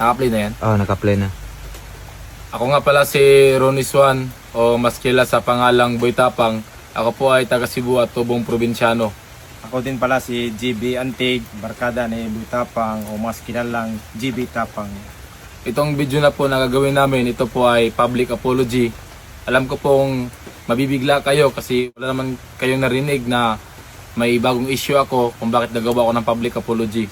Naka-play na yan? Oo, naka-play na. Ako nga pala si Ronnie Swan o mas kilala sa pangalang Boy Tapang. Ako po ay taga Cebu at tubong probinsyano. Ako din pala si GB Antig, barkada ni Boy Tapang o mas kilalang GB Tapang. Itong video na po na gagawin namin, ito po ay public apology. Alam ko pong mabibigla kayo kasi wala naman kayong narinig na may bagong issue ako kung bakit nagawa ko ng public apology.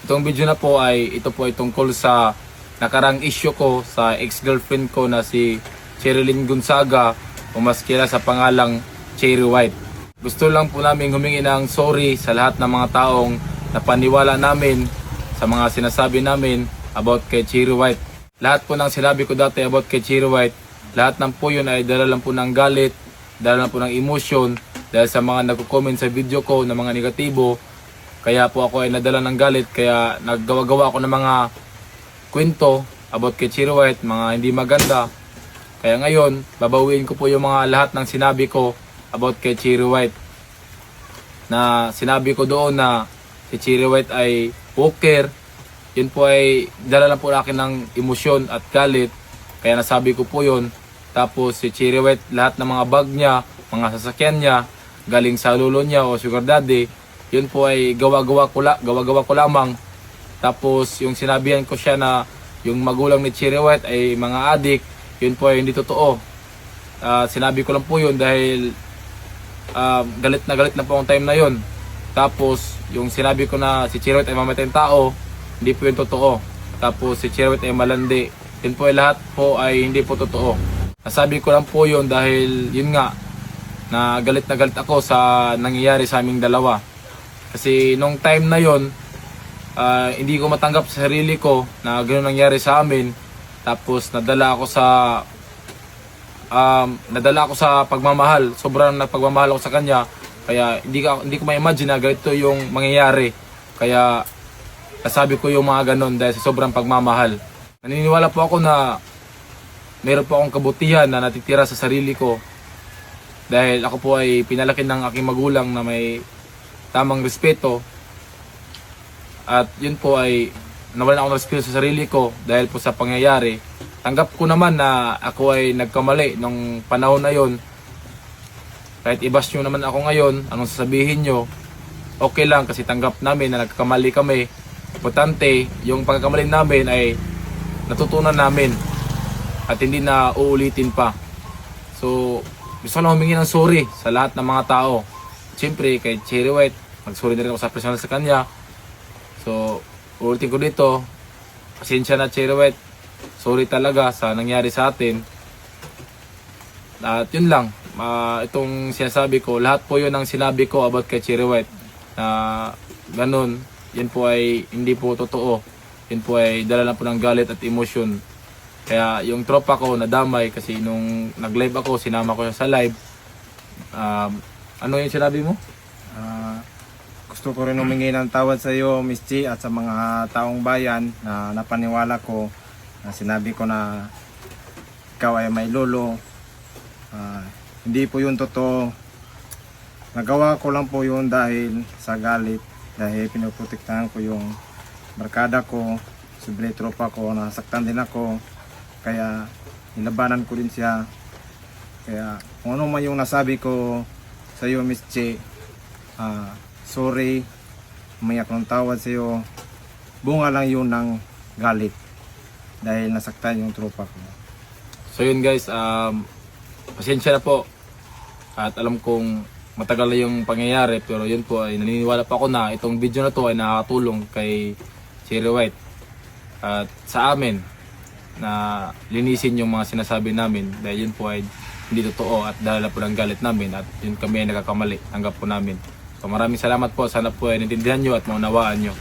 Itong video na po ay tungkol sa nakarang issue ko sa ex-girlfriend ko na si Cherilyn Gonzaga o mas kilala sa pangalang Cherry White. Gusto lang po namin humingi ng sorry sa lahat ng mga taong napaniwala namin sa mga sinasabi namin about kay Cherry White. Lahat po ng sinabi ko dati about kay Cherry White, lahat ng po yun ay dala lang po ng galit, dala lang po ng emotion dahil sa mga nagko-comment sa video ko ng mga negatibo. Kaya po ako ay nadala ng galit, kaya naggawa-gawa ako ng mga kwento about kay Cherry White, mga hindi maganda. Kaya ngayon, babawiin ko po yung mga lahat ng sinabi ko about kay Cherry White. Na sinabi ko doon na si Cherry White ay poker. Yun po ay dala lang po akin ng emosyon at galit. Kaya nasabi ko po yun. Tapos si Cherry White, lahat ng mga bag niya, mga sasakyan niya, galing sa lolo niya o sugar daddy, yun po ay gawa-gawa ko lamang. Tapos yung sinabihan ko siya na yung magulang ni Cherry White ay mga adik, yun po ay hindi totoo. Sinabi ko lang po yun dahil galit na po ang time na yun. Tapos yung sinabi ko na si Cherry White ay mamatayang tao, hindi po yun totoo. Tapos si Cherry White ay malandi, yun po ay lahat po ay hindi po totoo. Nasabi ko lang po yun dahil yun nga, na galit ako sa nangyayari sa aming dalawa. Kasi nung time na yun, hindi ko matanggap sa sarili ko na gano'n nangyari sa amin. Tapos nadala ako sa pagmamahal. Sobrang nagpagmamahal ako sa kanya. Kaya hindi ko ma-imagine na ganito yung mangyayari. Kaya nasabi ko yung mga gano'n dahil sa sobrang pagmamahal. Naniniwala po ako na meron po akong kabutihan na natitira sa sarili ko. Dahil ako po ay pinalaki ng aking magulang na may tamang respeto. At yun po ay nawalan ako ng respeto sa sarili ko dahil po sa pangyayari. Tanggap ko naman na ako ay nagkamali nung panahon na yun. Kahit i-bash nyo naman ako ngayon, anong sasabihin nyo, okay lang kasi tanggap namin na nagkamali kami. Importante, yung pagkakamali namin ay natutunan namin at hindi na uulitin pa. So, gusto ko lang humingi ng sorry sa lahat ng mga tao. Siyempre, kay Cherry White, mag-sorry na rin ako sa personal sa kanya. So, ulitin ko dito, pasensya na Cherry White, sorry talaga sa nangyari sa atin. At yun lang, itong sinasabi ko, lahat po yun ang sinabi ko about kay Cherry White. Na ganun, yun po ay hindi po totoo. Yun po ay dala lang po ng galit at emosyon. Kaya yung tropa ko nadamay kasi nung nag-live ako, sinama ko siya sa live. Ano yung sinabi mo? Gusto ko rin humingi ng tawad sa iyo, Miss Chi, at sa mga taong bayan na napaniwala ko na sinabi ko na ikaw ay may lolo. Hindi po yun totoo. Nagawa ko lang po yun dahil sa galit, dahil pinuprotektahan ko yung barkada ko, subli tropa ko, nasaktan din ako. Kaya nilabanan ko din siya. Kaya kung ano man yung nasabi ko sa iyo, Miss Chi, sorry, umiyak ng tawad sa iyo. Bunga lang yun ng galit dahil nasaktan yung tropa ko. So yun guys, pasensya na po. At alam kong matagal na yung pangyayari, pero yun po ay naniniwala pa ako na itong video na to ay nakakatulong kay Cherry White at sa amin na linisin yung mga sinasabi namin dahil yun po ay hindi totoo at dahil po ng galit namin at yun kami ay nagkakamali, tanggap po namin. So maraming salamat po, sana po ay naintindihan nyo at maunawaan nyo.